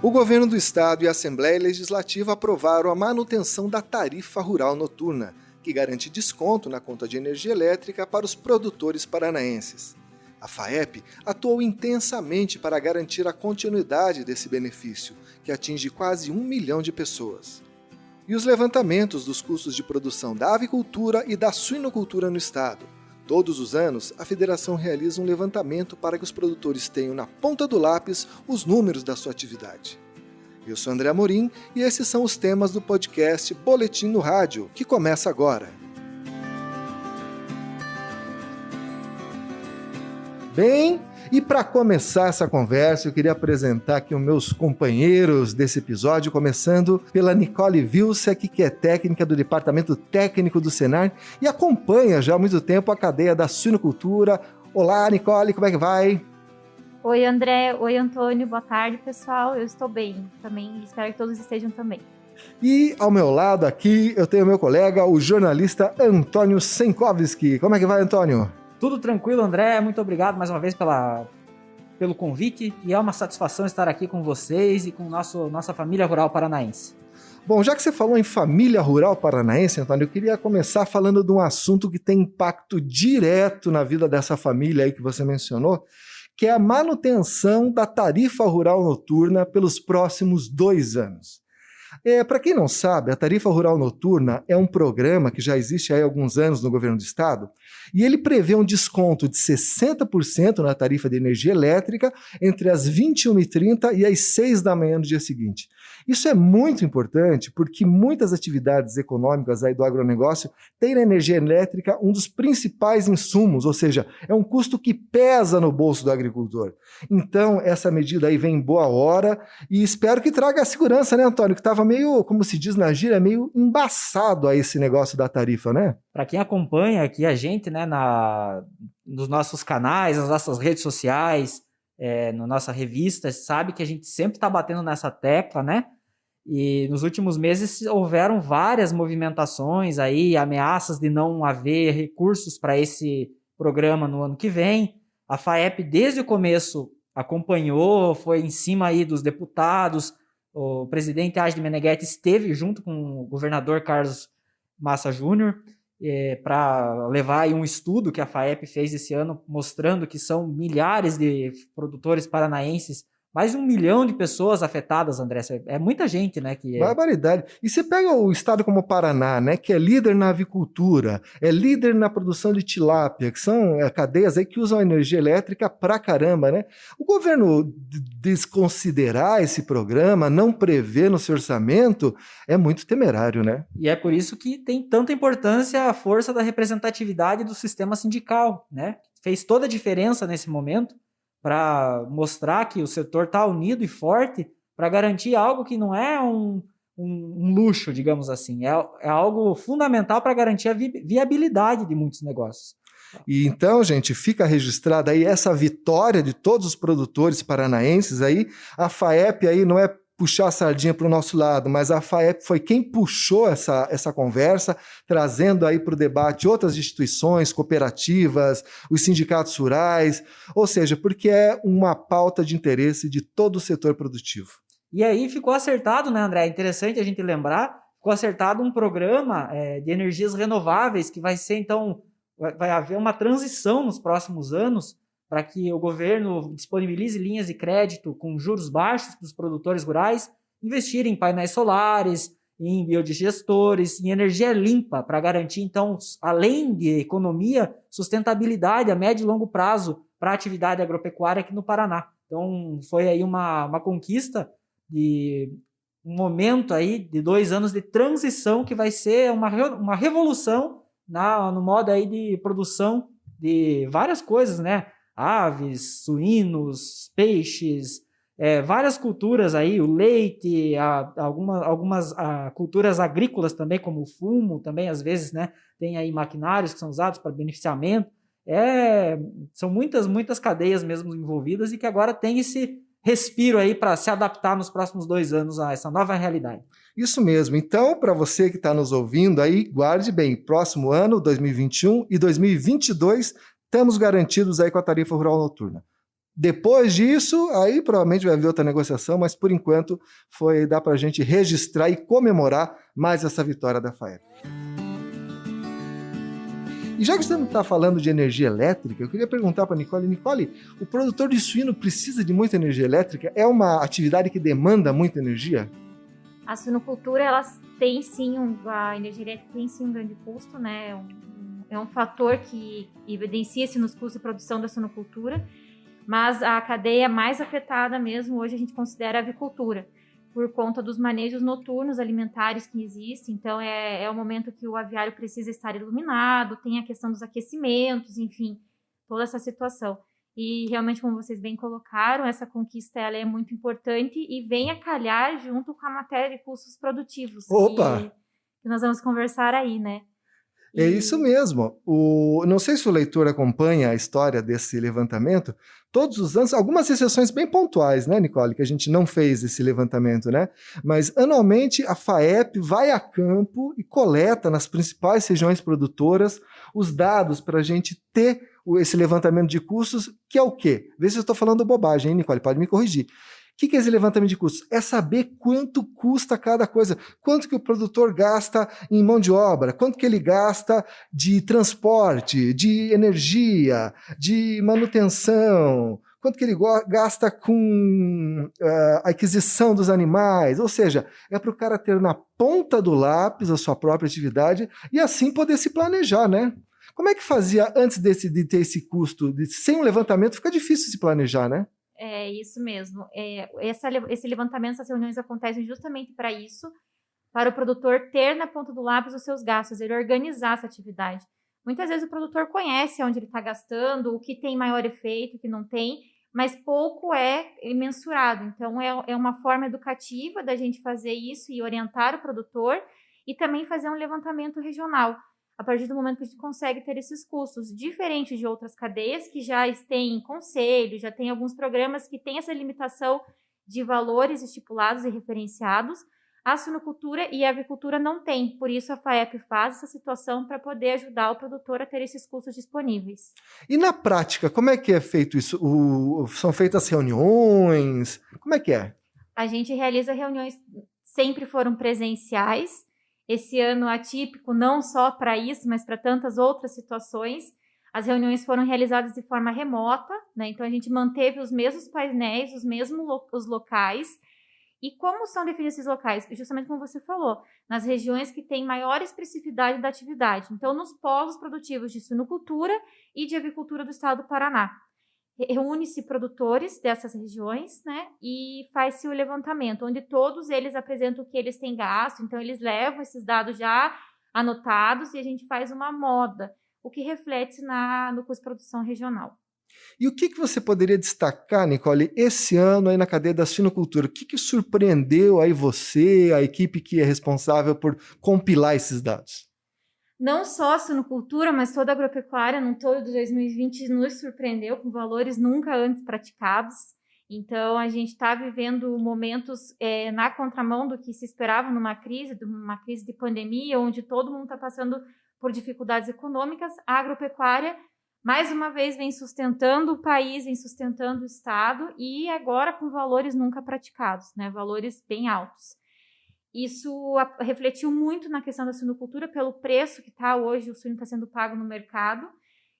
O governo do estado e a Assembleia Legislativa aprovaram a manutenção da tarifa rural noturna, que garante desconto na conta de energia elétrica para os produtores paranaenses. A FAEP atuou intensamente para garantir a continuidade desse benefício, que atinge quase 1 milhão de pessoas. E os levantamentos dos custos de produção da avicultura e da suinocultura no estado. Todos os anos, a federação realiza um levantamento para que os produtores tenham na ponta do lápis os números da sua atividade. Eu sou André Amorim e esses são os temas do podcast Boletim no Rádio, que começa agora. Bem, e para começar essa conversa, eu queria apresentar aqui os meus companheiros desse episódio, começando pela Nicole Vilsek, que é técnica do Departamento Técnico do Senar e acompanha já há muito tempo a cadeia da suinocultura. Olá, Nicole, como é que vai? Oi, André. Oi, Antônio. Boa tarde, pessoal. Eu estou bem também, espero que todos estejam também. E ao meu lado aqui, eu tenho meu colega, o jornalista Antônio Senkowski. Como é que vai, Antônio? Tudo tranquilo, André. Muito obrigado mais uma vez pelo convite. E é uma satisfação estar aqui com vocês e com nossa família rural paranaense. Bom, já que você falou em família rural paranaense, Antônio, eu queria começar falando de um assunto que tem impacto direto na vida dessa família aí que você mencionou, que é a manutenção da tarifa rural noturna pelos próximos 2 anos. Para quem não sabe, a Tarifa Rural Noturna é um programa que já existe há alguns anos no governo do estado e ele prevê um desconto de 60% na tarifa de energia elétrica entre as 21h30 e as 6 da manhã do dia seguinte. Isso é muito importante porque muitas atividades econômicas aí do agronegócio têm na energia elétrica um dos principais insumos, ou seja, é um custo que pesa no bolso do agricultor. Então, essa medida aí vem em boa hora e espero que traga a segurança, né, Antônio, que estava meio, como se diz na gíria, meio embaçado a esse negócio da tarifa, né? Para quem acompanha aqui a gente, né, nos nossos canais, nas nossas redes sociais, na nossa revista, sabe que a gente sempre está batendo nessa tecla, né? E nos últimos meses houveram várias movimentações aí, ameaças de não haver recursos para esse programa no ano que vem. A FAEP, desde o começo, acompanhou, foi em cima aí dos deputados. O presidente Agdi Meneghetti esteve junto com o governador Carlos Massa Júnior para levar aí um estudo que a FAEP fez esse ano, mostrando que são milhares de produtores paranaenses, mais de 1 milhão de pessoas afetadas, André. É muita gente, né? Barbaridade. E você pega o estado como o Paraná, né, que é líder na avicultura, é líder na produção de tilápia, que são cadeias aí que usam energia elétrica pra caramba, né? O governo desconsiderar esse programa, não prever no seu orçamento, é muito temerário, né? E é por isso que tem tanta importância a força da representatividade do sistema sindical, né? Fez toda a diferença nesse momento, para mostrar que o setor está unido e forte para garantir algo que não é um luxo, digamos assim, é algo fundamental para garantir a viabilidade de muitos negócios. E então, gente, fica registrada aí essa vitória de todos os produtores paranaenses aí. A FAEP aí não é puxar a sardinha para o nosso lado, mas a FAEP foi quem puxou essa conversa, trazendo aí para o debate outras instituições, cooperativas, os sindicatos rurais, ou seja, porque é uma pauta de interesse de todo o setor produtivo. E aí ficou acertado, né, André? É interessante a gente lembrar, ficou acertado um programa de energias renováveis que vai ser, então, vai haver uma transição nos próximos anos para que o governo disponibilize linhas de crédito com juros baixos para os produtores rurais investirem em painéis solares, em biodigestores, em energia limpa, para garantir, então, além de economia, sustentabilidade a médio e longo prazo para a atividade agropecuária aqui no Paraná. Então, foi aí uma conquista de um momento aí de 2 anos de transição que vai ser uma revolução no modo aí de produção de várias coisas, né? Aves, suínos, peixes, várias culturas aí, o leite, algumas culturas agrícolas também, como o fumo, também às vezes, né, tem aí maquinários que são usados para beneficiamento. São muitas cadeias mesmo envolvidas e que agora tem esse respiro aí para se adaptar nos próximos 2 anos a essa nova realidade. Isso mesmo. Então, para você que está nos ouvindo aí, guarde bem, próximo ano, 2021 e 2022, estamos garantidos aí com a tarifa rural noturna. Depois disso, aí provavelmente vai haver outra negociação, mas por enquanto dá para a gente registrar e comemorar mais essa vitória da FAEP. E já que você não está falando de energia elétrica, eu queria perguntar para a Nicole. Nicole, o produtor de suíno precisa de muita energia elétrica? É uma atividade que demanda muita energia? A suinocultura, elas tem sim, a energia elétrica tem sim um grande custo, né? É um fator que evidencia-se nos custos de produção da suinocultura, mas a cadeia mais afetada mesmo hoje a gente considera a avicultura, por conta dos manejos noturnos alimentares que existem. Então, é o momento que o aviário precisa estar iluminado, tem a questão dos aquecimentos, enfim, toda essa situação. E, realmente, como vocês bem colocaram, essa conquista ela é muito importante e vem a calhar junto com a matéria de custos produtivos. Opa! Que nós vamos conversar aí, né? É isso mesmo. Não sei se o leitor acompanha a história desse levantamento. Todos os anos, algumas exceções bem pontuais, né, Nicole, que a gente não fez esse levantamento, né? Mas anualmente a FAEP vai a campo e coleta nas principais regiões produtoras os dados para a gente ter esse levantamento de custos, que é o quê? Vê se eu estou falando bobagem, hein, Nicole? Pode me corrigir. O que é esse levantamento de custos? É saber quanto custa cada coisa, quanto que o produtor gasta em mão de obra, quanto que ele gasta de transporte, de energia, de manutenção, quanto que ele gasta com a aquisição dos animais, ou seja, é para o cara ter na ponta do lápis a sua própria atividade e assim poder se planejar, né? Como é que fazia antes de ter esse custo? Sem um levantamento fica difícil se planejar, né? É isso mesmo. Esse levantamento, essas reuniões acontecem justamente para isso, para o produtor ter na ponta do lápis os seus gastos, ele organizar essa atividade. Muitas vezes o produtor conhece onde ele está gastando, o que tem maior efeito, o que não tem, mas pouco é mensurado. Então, é uma forma educativa da gente fazer isso e orientar o produtor e também fazer um levantamento regional. A partir do momento que a gente consegue ter esses custos, diferente de outras cadeias que já têm conselho, já tem alguns programas que têm essa limitação de valores estipulados e referenciados, a suinocultura e a avicultura não tem. Por isso, a FAEP faz essa situação para poder ajudar o produtor a ter esses custos disponíveis. E na prática, como é que é feito isso? São feitas reuniões? Como é que é? A gente realiza reuniões, sempre foram presenciais. Esse ano atípico, não só para isso, mas para tantas outras situações. As reuniões foram realizadas de forma remota, né? Então a gente manteve os mesmos painéis, os locais. E como são definidos esses locais? Justamente como você falou, nas regiões que têm maior expressividade da atividade. Então, nos polos produtivos de suinocultura e de avicultura do estado do Paraná. Reúne-se produtores dessas regiões, né, e faz-se o levantamento, onde todos eles apresentam o que eles têm gasto, então eles levam esses dados já anotados e a gente faz uma moda, o que reflete no custo de produção regional. E o que você poderia destacar, Nicole, esse ano aí na cadeia da suinocultura? O que surpreendeu aí você, a equipe que é responsável por compilar esses dados? Não só a suinocultura, mas toda a agropecuária, no todo de 2020, nos surpreendeu com valores nunca antes praticados. Então, a gente está vivendo momentos na contramão do que se esperava numa crise de pandemia, onde todo mundo está passando por dificuldades econômicas. A agropecuária, mais uma vez, vem sustentando o país, vem sustentando o Estado, e agora com valores nunca praticados, né? Valores bem altos. Isso refletiu muito na questão da suinocultura, pelo preço que está hoje, o suíno está sendo pago no mercado.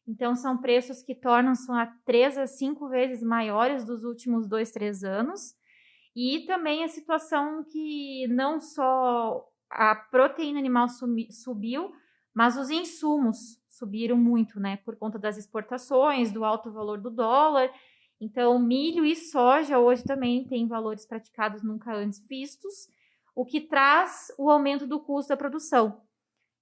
Então, são preços que tornam-se 3 a 5 vezes maiores dos últimos 2, 3 anos. E também a situação que não só a proteína animal subiu, mas os insumos subiram muito, né? Por conta das exportações, do alto valor do dólar. Então, milho e soja hoje também têm valores praticados nunca antes vistos, o que traz o aumento do custo da produção.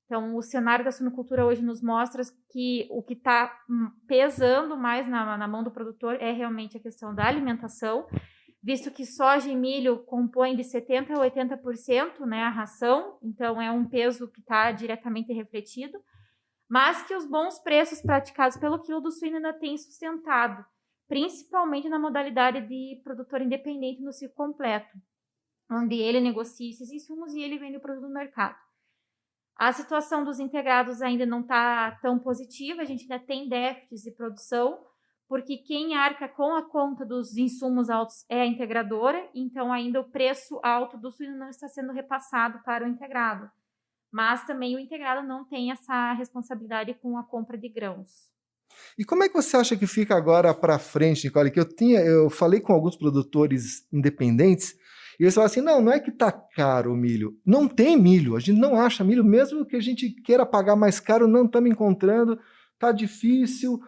Então, o cenário da suinocultura hoje nos mostra que o que está pesando mais na mão do produtor é realmente a questão da alimentação, visto que soja e milho compõem de 70% a 80%, né, a ração, então é um peso que está diretamente refletido, mas que os bons preços praticados pelo quilo do suíno ainda têm sustentado, principalmente na modalidade de produtor independente no ciclo completo, onde ele negocia esses insumos e ele vende o produto no mercado. A situação dos integrados ainda não está tão positiva, a gente ainda tem déficits de produção, porque quem arca com a conta dos insumos altos é a integradora, então ainda o preço alto do suíno não está sendo repassado para o integrado. Mas também o integrado não tem essa responsabilidade com a compra de grãos. E como é que você acha que fica agora para frente, Nicole? Que eu falei com alguns produtores independentes e eles falam assim, não é que tá caro o milho. Não tem milho, a gente não acha milho, mesmo que a gente queira pagar mais caro, não estamos encontrando, tá difícil.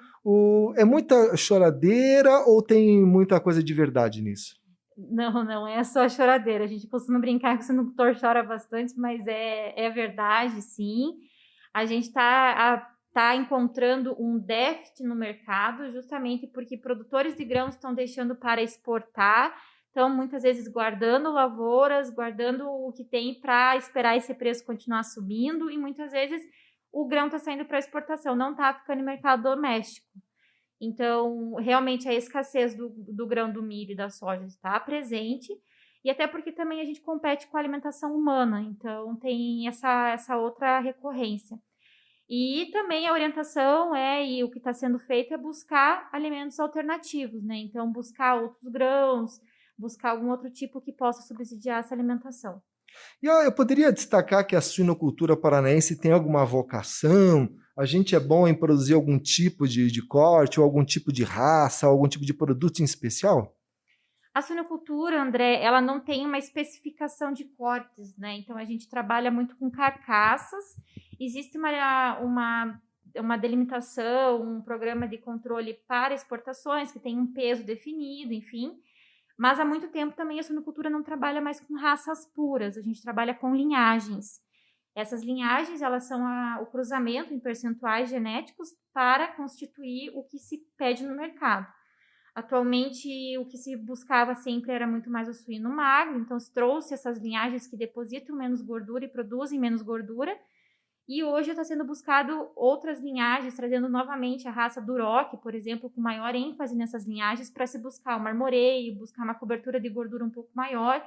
É muita choradeira ou tem muita coisa de verdade nisso? Não é só choradeira. A gente costuma brincar que o suinocultor chora bastante, mas é verdade, sim. A gente está encontrando um déficit no mercado justamente porque produtores de grãos estão deixando para exportar, estão muitas vezes guardando lavouras, guardando o que tem para esperar esse preço continuar subindo e muitas vezes o grão está saindo para exportação, não está ficando em mercado doméstico. Então, realmente, a escassez do grão do milho e da soja está presente, e até porque também a gente compete com a alimentação humana, então tem essa outra recorrência. E também a orientação e o que está sendo feito é buscar alimentos alternativos, né? Então, buscar outros grãos, buscar algum outro tipo que possa subsidiar essa alimentação. E eu poderia destacar que a suinocultura paranaense tem alguma vocação? A gente é bom em produzir algum tipo de corte, ou algum tipo de raça, ou algum tipo de produto em especial? A suinocultura, André, ela não tem uma especificação de cortes, né? Então, a gente trabalha muito com carcaças. Existe uma delimitação, um programa de controle para exportações, que tem um peso definido, enfim. Mas há muito tempo também a suinocultura não trabalha mais com raças puras, a gente trabalha com linhagens. Essas linhagens, elas são o cruzamento em percentuais genéticos para constituir o que se pede no mercado. Atualmente, o que se buscava sempre era muito mais o suíno magro, então se trouxe essas linhagens que depositam menos gordura e produzem menos gordura. E hoje está sendo buscado outras linhagens, trazendo novamente a raça Duroc, por exemplo, com maior ênfase nessas linhagens, para se buscar um marmoreio, buscar uma cobertura de gordura um pouco maior,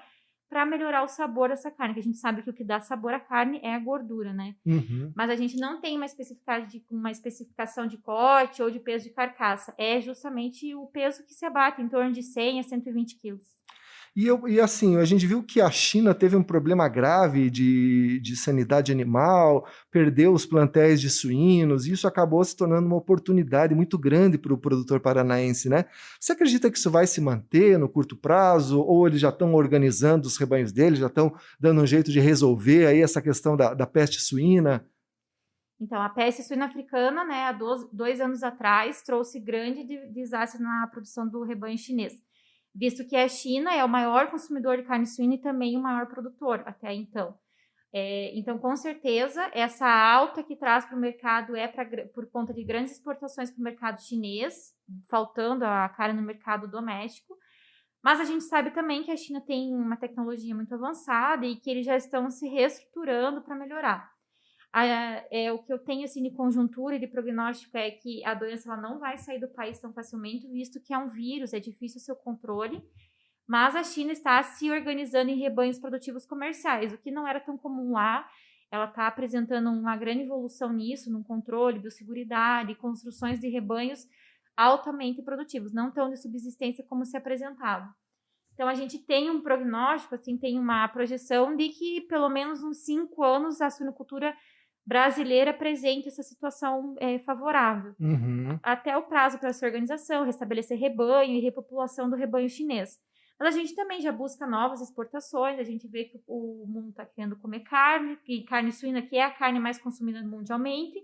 para melhorar o sabor dessa carne, que a gente sabe que o que dá sabor à carne é a gordura, né? Uhum. Mas a gente não tem uma especificação de corte ou de peso de carcaça. É justamente o peso que se abate, em torno de 100 a 120 quilos. E assim, a gente viu que a China teve um problema grave de sanidade animal, perdeu os plantéis de suínos, e isso acabou se tornando uma oportunidade muito grande para o produtor paranaense, né? Você acredita que isso vai se manter no curto prazo, ou eles já estão organizando os rebanhos deles, já estão dando um jeito de resolver aí essa questão da peste suína? Então, a peste suína africana, né, há 2 anos atrás, trouxe grande desastre na produção do rebanho chinês, visto que a China é o maior consumidor de carne suína e também o maior produtor até então. Então, com certeza, essa alta que traz para o mercado por conta de grandes exportações para o mercado chinês, faltando a carne no mercado doméstico. Mas a gente sabe também que a China tem uma tecnologia muito avançada e que eles já estão se reestruturando para melhorar. O que eu tenho assim, de conjuntura e de prognóstico é que a doença ela não vai sair do país tão facilmente, visto que é um vírus, é difícil o seu controle, mas a China está se organizando em rebanhos produtivos comerciais, o que não era tão comum lá. Ela está apresentando uma grande evolução nisso, no controle, biosseguridade, construções de rebanhos altamente produtivos, não tão de subsistência como se apresentava. Então, a gente tem um prognóstico, assim, tem uma projeção de que pelo menos uns 5 anos a suinocultura brasileira apresente essa situação favorável. Uhum. Até o prazo para essa organização, restabelecer rebanho e repopulação do rebanho chinês. Mas a gente também já busca novas exportações, a gente vê que o mundo está querendo comer carne, e carne suína, que é a carne mais consumida mundialmente.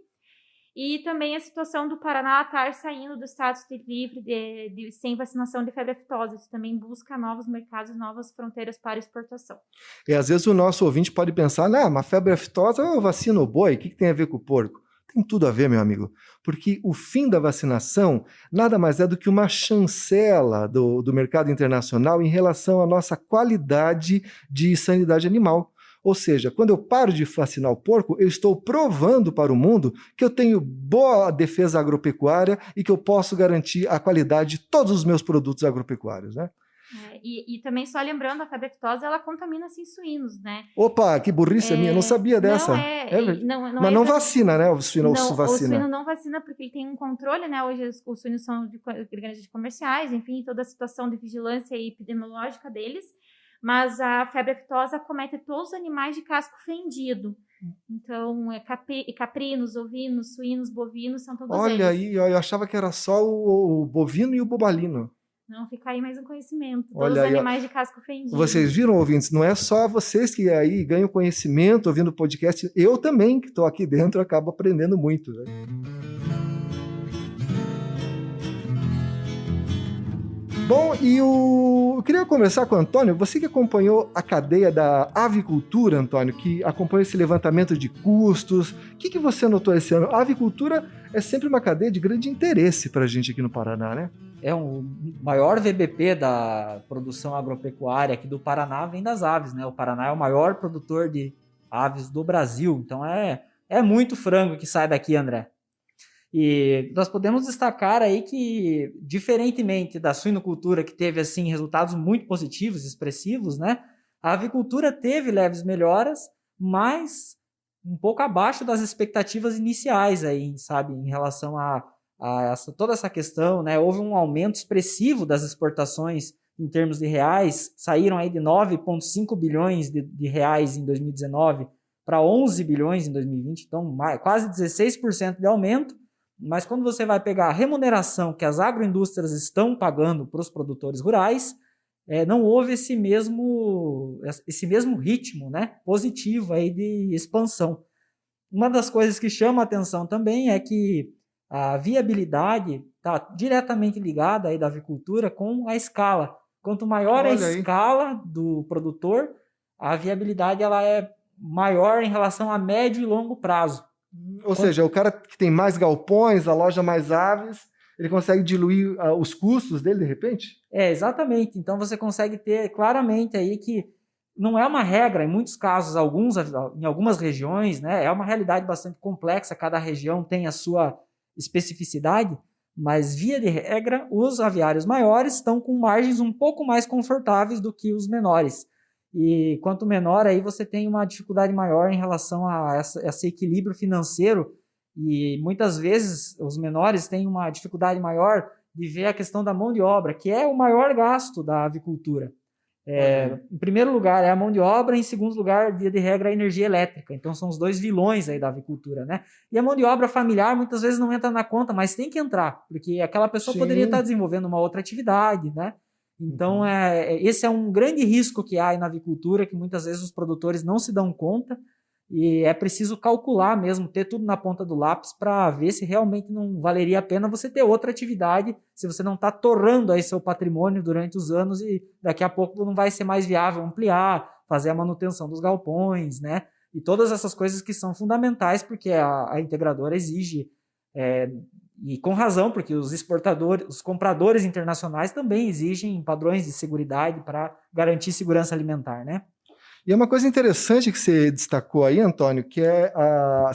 E também a situação do Paraná estar saindo do status de livre sem vacinação de febre aftosa. Isso também busca novos mercados, novas fronteiras para exportação. Às vezes o nosso ouvinte pode pensar, mas febre aftosa eu vacino o boi, o que tem a ver com o porco? Tem tudo a ver, meu amigo, porque o fim da vacinação nada mais é do que uma chancela do mercado internacional em relação à nossa qualidade de sanidade animal. Ou seja, quando eu paro de vacinar o porco, eu estou provando para o mundo que eu tenho boa defesa agropecuária e que eu posso garantir a qualidade de todos os meus produtos agropecuários, né? E também, só lembrando, a febre aftosa, ela contamina, assim, suínos, né? Opa, que burrice minha, não sabia dessa. Mas não vacina, né? O suíno vacina. O vacina. suíno não vacina porque ele tem um controle, né? Hoje os suínos são de granjas comerciais, enfim, toda a situação de vigilância e epidemiológica deles. Mas a febre aftosa acomete todos os animais de casco fendido. Então, caprinos, ovinos, suínos, bovinos, são todos eles. Olha aí, eu achava que era só o bovino e o bobalino. Não, fica aí mais um conhecimento. Todos Olha os aí, animais de casco fendido. Vocês viram, ouvintes? Não é só vocês que aí ganham conhecimento ouvindo o podcast. Eu também, que estou aqui dentro, acabo aprendendo muito. Né? Bom, eu queria conversar com o Antônio. Você que acompanhou a cadeia da avicultura, Antônio, que acompanha esse levantamento de custos. O que você notou esse ano? A avicultura é sempre uma cadeia de grande interesse para a gente aqui no Paraná, né? É o maior VBP da produção agropecuária aqui do Paraná vem das aves, né? O Paraná é o maior produtor de aves do Brasil, então é muito frango que sai daqui, André. E nós podemos destacar aí que, diferentemente da suinocultura, que teve assim resultados muito positivos, expressivos, né? A avicultura teve leves melhoras, mas um pouco abaixo das expectativas iniciais aí, sabe, em relação a toda essa questão, né? Houve um aumento expressivo das exportações em termos de reais, saíram aí de 9,5 bilhões de reais em 2019 para 11 bilhões em 2020, então quase 16% de aumento. Mas quando você vai pegar a remuneração que as agroindústrias estão pagando para os produtores rurais, não houve esse mesmo ritmo, né, positivo aí de expansão. Uma das coisas que chama a atenção também é que a viabilidade está diretamente ligada aí da avicultura com a escala. Quanto maior a escala do produtor, a viabilidade ela é maior em relação a médio e longo prazo. Ou seja, o cara que tem mais galpões, aloja mais aves, ele consegue diluir os custos dele de repente? Exatamente. Então você consegue ter claramente aí que não é uma regra, em muitos casos, em algumas regiões, né, é uma realidade bastante complexa, cada região tem a sua especificidade, mas via de regra, os aviários maiores estão com margens um pouco mais confortáveis do que os menores. E quanto menor, aí você tem uma dificuldade maior em relação a esse equilíbrio financeiro, e muitas vezes os menores têm uma dificuldade maior de ver a questão da mão de obra, que é o maior gasto da avicultura. Em primeiro lugar é a mão de obra, em segundo lugar, via de regra, a energia elétrica. Então são os dois vilões aí da avicultura, né? E a mão de obra familiar muitas vezes não entra na conta, mas tem que entrar, porque aquela pessoa poderia estar desenvolvendo uma outra atividade, né? Então, esse é um grande risco que há na avicultura, que muitas vezes os produtores não se dão conta, e é preciso calcular mesmo, ter tudo na ponta do lápis para ver se realmente não valeria a pena você ter outra atividade, se você não está torrando aí seu patrimônio durante os anos e daqui a pouco não vai ser mais viável ampliar, fazer a manutenção dos galpões, né? E todas essas coisas que são fundamentais, porque a integradora exige... E com razão, porque os compradores internacionais também exigem padrões de seguridade para garantir segurança alimentar, né? E é uma coisa interessante que você destacou aí, Antônio, que é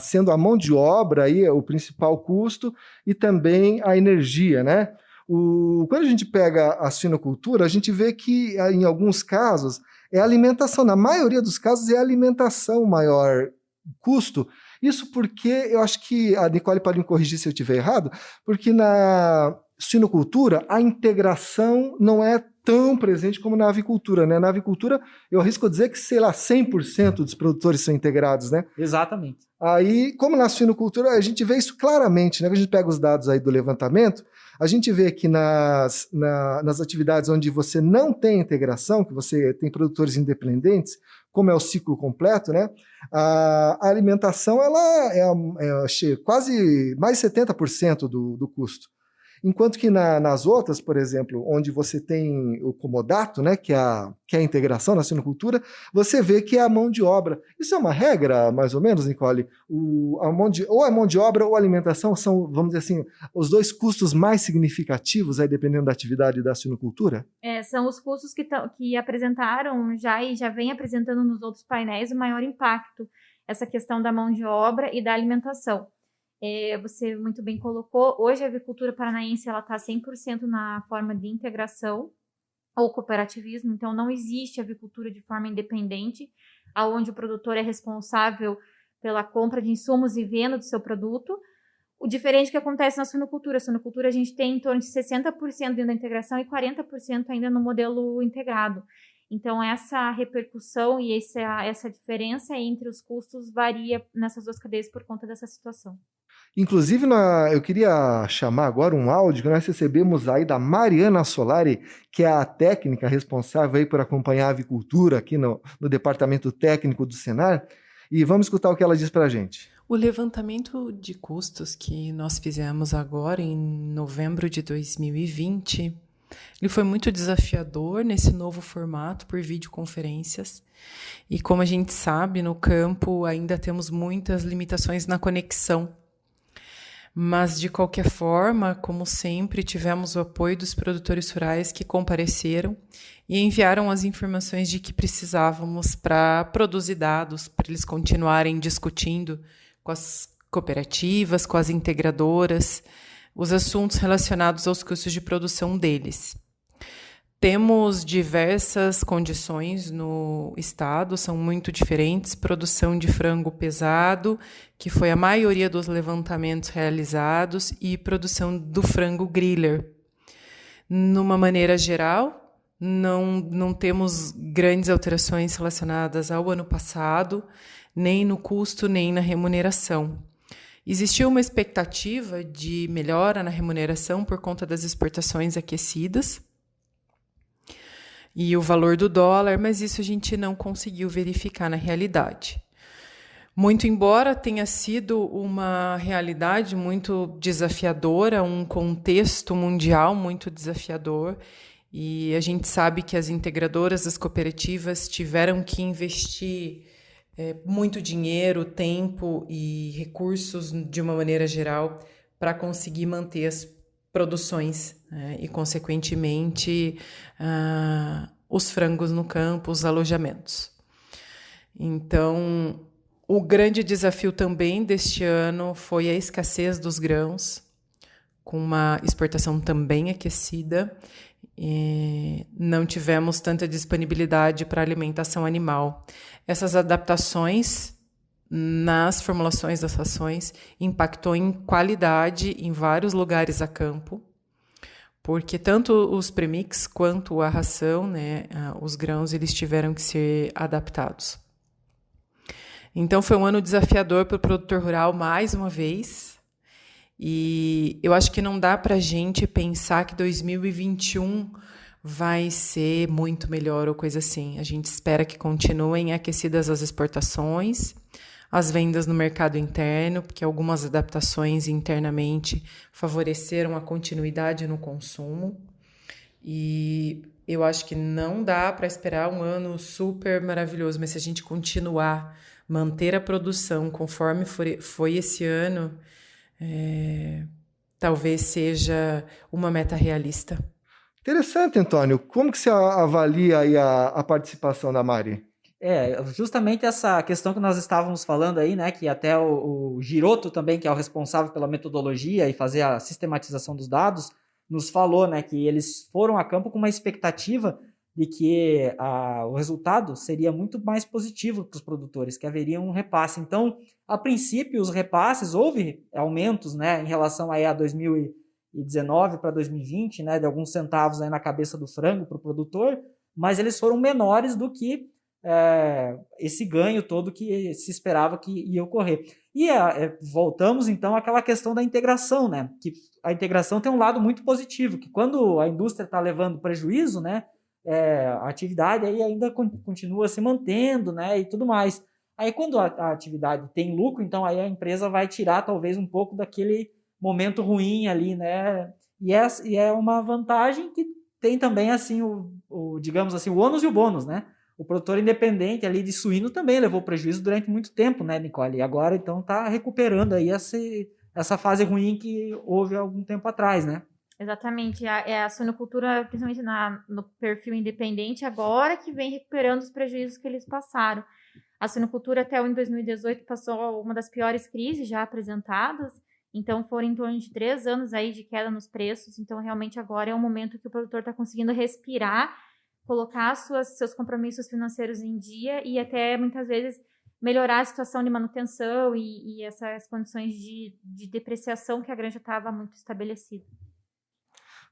sendo a mão de obra aí o principal custo e também a energia, né? Quando a gente pega a suinocultura, a gente vê que em alguns casos é a alimentação, na maioria dos casos é a alimentação o maior custo. Isso porque, eu acho que a Nicole pode me corrigir se eu estiver errado, porque na suinocultura a integração não é tão presente como na avicultura, né? Na avicultura, eu arrisco dizer que, 100% dos produtores são integrados, né? Exatamente. Aí, como na suinocultura, a gente vê isso claramente, né? Quando a gente pega os dados aí do levantamento, a gente vê que nas atividades onde você não tem integração, que você tem produtores independentes, como é o ciclo completo, né? A alimentação ela é quase mais de 70% do custo. Enquanto que nas outras, por exemplo, onde você tem o comodato, né, que é a integração na suinocultura, você vê que é a mão de obra. Isso é uma regra, mais ou menos, Nicole? Ou a mão de obra ou a alimentação são, vamos dizer assim, os dois custos mais significativos, aí, dependendo da atividade da suinocultura? São os custos que apresentaram já e já vem apresentando nos outros painéis o maior impacto, essa questão da mão de obra e da alimentação. Você muito bem colocou, hoje a avicultura paranaense está 100% na forma de integração, ou cooperativismo, então não existe avicultura de forma independente, onde o produtor é responsável pela compra de insumos e venda do seu produto. O diferente que acontece na suinocultura. A suinocultura a gente tem em torno de 60% dentro da integração e 40% ainda no modelo integrado. Então, essa repercussão e essa diferença entre os custos varia nessas duas cadeias por conta dessa situação. Inclusive, eu queria chamar agora um áudio que nós recebemos aí da Mariana Solari, que é a técnica responsável aí por acompanhar a avicultura aqui no departamento técnico do Senar, e vamos escutar o que ela diz para a gente. O levantamento de custos que nós fizemos agora em novembro de 2020, ele foi muito desafiador nesse novo formato por videoconferências. E como a gente sabe, no campo ainda temos muitas limitações na conexão. Mas, de qualquer forma, como sempre, tivemos o apoio dos produtores rurais que compareceram e enviaram as informações de que precisávamos para produzir dados, para eles continuarem discutindo com as cooperativas, com as integradoras, os assuntos relacionados aos custos de produção deles. Temos diversas condições no estado, são muito diferentes. Produção de frango pesado, que foi a maioria dos levantamentos realizados, e produção do frango griller. Numa maneira geral, não temos grandes alterações relacionadas ao ano passado, nem no custo, nem na remuneração. Existiu uma expectativa de melhora na remuneração por conta das exportações aquecidas e o valor do dólar, mas isso a gente não conseguiu verificar na realidade. Muito embora tenha sido uma realidade muito desafiadora, um contexto mundial muito desafiador, e a gente sabe que as integradoras, as cooperativas tiveram que investir muito dinheiro, tempo e recursos de uma maneira geral para conseguir manter as produções, né, e, consequentemente, os frangos no campo, os alojamentos. Então, o grande desafio também deste ano foi a escassez dos grãos, com uma exportação também aquecida. Não tivemos tanta disponibilidade para alimentação animal. Essas adaptações nas formulações das rações impactou em qualidade em vários lugares a campo, porque tanto os premix quanto a ração, né, os grãos, eles tiveram que ser adaptados. Então, foi um ano desafiador para o produtor rural, mais uma vez, e eu acho que não dá para a gente pensar que 2021 vai ser muito melhor ou coisa assim. A gente espera que continuem aquecidas as exportações, as vendas no mercado interno, porque algumas adaptações internamente favoreceram a continuidade no consumo. E eu acho que não dá para esperar um ano super maravilhoso, mas se a gente continuar, manter a produção conforme foi esse ano, talvez seja uma meta realista. Interessante, Antônio. Como que você avalia aí a participação da Mari? Justamente essa questão que nós estávamos falando aí, né, que até o Giroto também, que é o responsável pela metodologia e fazer a sistematização dos dados, nos falou, né, que eles foram a campo com uma expectativa de que o resultado seria muito mais positivo para os produtores, que haveria um repasse. Então, a princípio, os repasses, houve aumentos, né, em relação aí a 2019 para 2020, né, de alguns centavos aí na cabeça do frango para o produtor, mas eles foram menores do que esse ganho todo que se esperava que ia ocorrer. E voltamos, então, àquela questão da integração, né? Que a integração tem um lado muito positivo, que quando a indústria está levando prejuízo, né, a atividade aí ainda continua se mantendo, né, e tudo mais. Aí, quando a atividade tem lucro, então aí a empresa vai tirar talvez um pouco daquele momento ruim ali, né? E é uma vantagem que tem também, assim, digamos assim, o ônus e o bônus, né? O produtor independente ali de suíno também levou prejuízo durante muito tempo, né, Nicole? E agora, então, está recuperando aí essa fase ruim que houve há algum tempo atrás, né? Exatamente. A suinocultura, principalmente no perfil independente, agora que vem recuperando os prejuízos que eles passaram. A suinocultura, até o ano 2018, passou uma das piores crises já apresentadas. Então, foram em torno de 3 anos aí de queda nos preços. Então, realmente, agora é um momento que o produtor está conseguindo respirar colocar seus compromissos financeiros em dia e até, muitas vezes, melhorar a situação de manutenção e essas condições de depreciação que a granja estava muito estabelecida.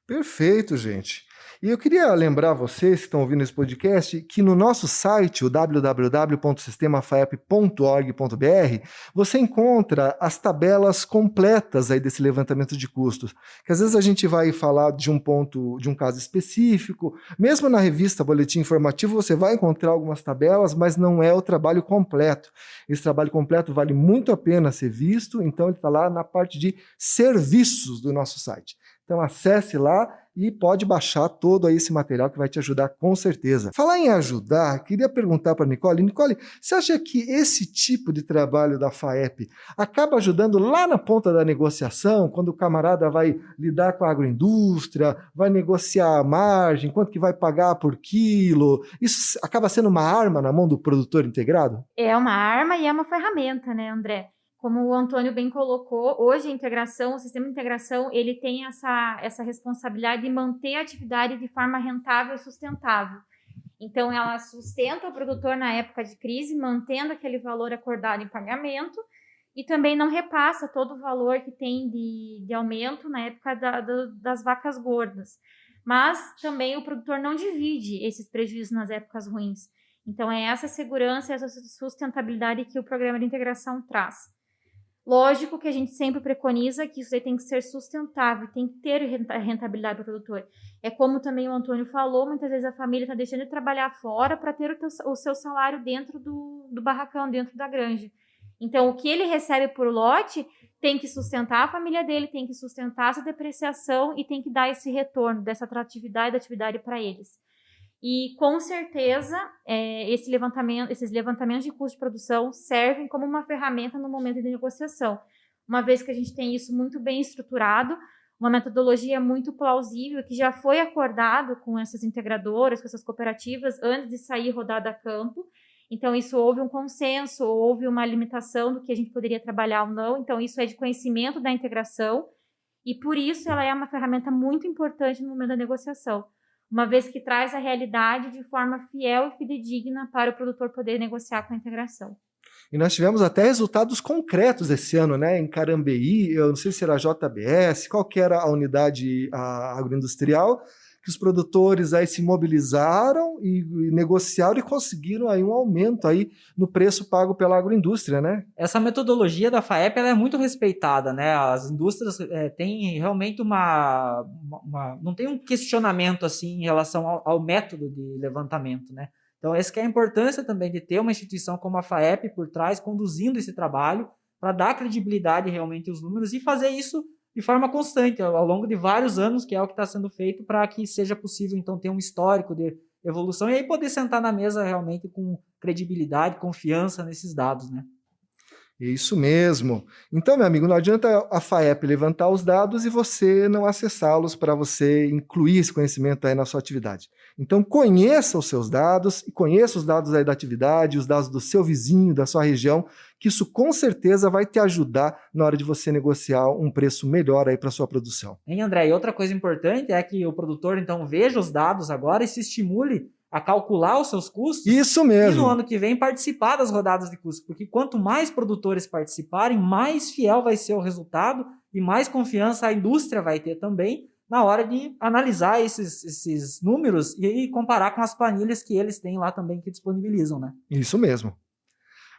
Perfeito, gente. E eu queria lembrar vocês que estão ouvindo esse podcast que no nosso site, o www.sistemafaep.org.br, você encontra as tabelas completas aí desse levantamento de custos. Que às vezes a gente vai falar de um caso específico, mesmo na revista Boletim Informativo você vai encontrar algumas tabelas, mas não é o trabalho completo. Esse trabalho completo vale muito a pena ser visto, então ele está lá na parte de serviços do nosso site. Então acesse lá e pode baixar todo aí esse material que vai te ajudar com certeza. Falar em ajudar, queria perguntar para a Nicole. Nicole, você acha que esse tipo de trabalho da FAEP acaba ajudando lá na ponta da negociação, quando o camarada vai lidar com a agroindústria, vai negociar a margem, quanto que vai pagar por quilo? Isso acaba sendo uma arma na mão do produtor integrado? É uma arma e é uma ferramenta, né, André? Como o Antônio bem colocou, hoje a integração, o sistema de integração, ele tem essa responsabilidade de manter a atividade de forma rentável e sustentável. Então, ela sustenta o produtor na época de crise, mantendo aquele valor acordado em pagamento, e também não repassa todo o valor que tem de aumento na época das vacas gordas. Mas também o produtor não divide esses prejuízos nas épocas ruins. Então, é essa segurança, essa sustentabilidade que o programa de integração traz. Lógico que a gente sempre preconiza que isso aí tem que ser sustentável, tem que ter rentabilidade para o produtor. É como também o Antônio falou, muitas vezes a família está deixando de trabalhar fora para ter o seu salário dentro do barracão, dentro da granja. Então, o que ele recebe por lote tem que sustentar a família dele, tem que sustentar essa depreciação e tem que dar esse retorno dessa atratividade da atividade para eles. E, com certeza, esses levantamentos de custo de produção servem como uma ferramenta no momento de negociação. Uma vez que a gente tem isso muito bem estruturado, uma metodologia muito plausível, que já foi acordado com essas integradoras, com essas cooperativas, antes de sair rodada a campo. Então, isso houve um consenso, houve uma limitação do que a gente poderia trabalhar ou não. Então, isso é de conhecimento da integração e, por isso, ela é uma ferramenta muito importante no momento da negociação, uma vez que traz a realidade de forma fiel e fidedigna para o produtor poder negociar com a integração. E nós tivemos até resultados concretos esse ano, né? Em Carambeí, eu não sei se era a JBS, qual que era a unidade agroindustrial, que os produtores aí se mobilizaram e negociaram e conseguiram aí um aumento aí no preço pago pela agroindústria, né? Essa metodologia da FAEP ela é muito respeitada, né? As indústrias têm realmente não tem um questionamento assim em relação ao método de levantamento, né? Então, essa que é a importância também de ter uma instituição como a FAEP por trás, conduzindo esse trabalho, para dar credibilidade realmente aos números e fazer isso de forma constante, ao longo de vários anos, que é o que está sendo feito para que seja possível, então, ter um histórico de evolução e aí poder sentar na mesa realmente com credibilidade, confiança nesses dados, né? Isso mesmo. Então, meu amigo, não adianta a FAEP levantar os dados e você não acessá-los para você incluir esse conhecimento aí na sua atividade. Então, conheça os seus dados e conheça os dados aí da atividade, os dados do seu vizinho, da sua região, que isso com certeza vai te ajudar na hora de você negociar um preço melhor aí para sua produção. Hein, André? E outra coisa importante é que o produtor, então, veja os dados agora e se estimule a calcular os seus custos. Isso mesmo. E no ano que vem participar das rodadas de custos, porque quanto mais produtores participarem, mais fiel vai ser o resultado e mais confiança a indústria vai ter também na hora de analisar esses números e comparar com as planilhas que eles têm lá também que disponibilizam, né? Isso mesmo.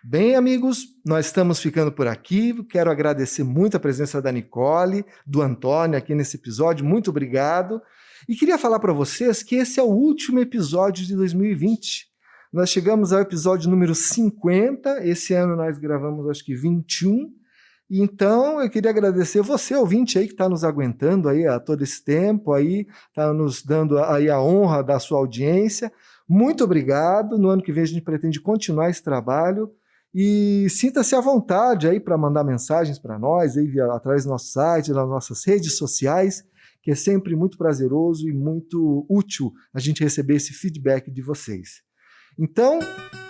Bem, amigos, nós estamos ficando por aqui. Quero agradecer muito a presença da Nicole, do Antônio aqui nesse episódio. Muito obrigado. E queria falar para vocês que esse é o último episódio de 2020. Nós chegamos ao episódio número 50. Esse ano nós gravamos, acho que 21. Então, eu queria agradecer você, ouvinte aí, que está nos aguentando aí há todo esse tempo, aí está nos dando aí a honra da sua audiência. Muito obrigado. No ano que vem a gente pretende continuar esse trabalho. E sinta-se à vontade aí para mandar mensagens para nós, aí através do nosso site, das nossas redes sociais, que é sempre muito prazeroso e muito útil a gente receber esse feedback de vocês. Então,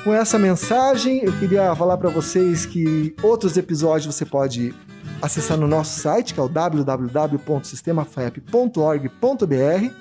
com essa mensagem, eu queria falar para vocês que outros episódios você pode acessar no nosso site, que é o www.sistemafaep.org.br.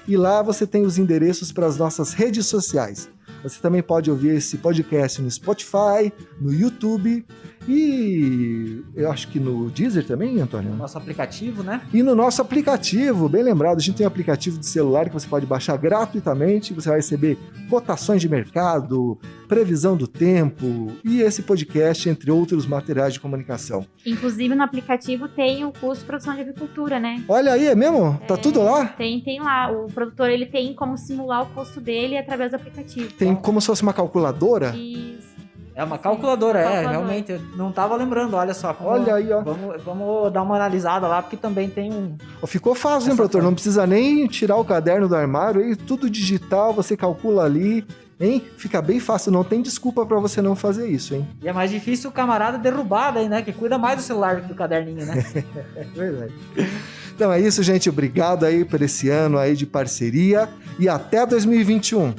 e lá você tem os endereços para as nossas redes sociais. Você também pode ouvir esse podcast no Spotify, no YouTube e eu acho que no Deezer também, Antônio? No nosso aplicativo, né? E no nosso aplicativo, bem lembrado, a gente tem um aplicativo de celular que você pode baixar gratuitamente, você vai receber cotações de mercado, previsão do tempo e esse podcast, entre outros materiais de comunicação. Inclusive no aplicativo tem o curso de produção de avicultura, né? Olha aí, é mesmo? Tá tudo lá? Tem lá. O produtor ele tem como simular o custo dele através do aplicativo. Tem como se fosse uma calculadora? Isso. É uma calculadora, calculadora. Realmente, eu não tava lembrando, olha só. Olha aí, ó. Vamos dar uma analisada lá, porque também tem um... Ficou fácil, hein, produtor? Não precisa nem tirar o caderno do armário, aí tudo digital, você calcula ali, hein? Fica bem fácil, não tem desculpa pra você não fazer isso, hein? E é mais difícil o camarada derrubar daí, né? Que cuida mais do celular do que do caderninho, né? É verdade. Então é isso, gente. Obrigado aí por esse ano aí de parceria e até 2021.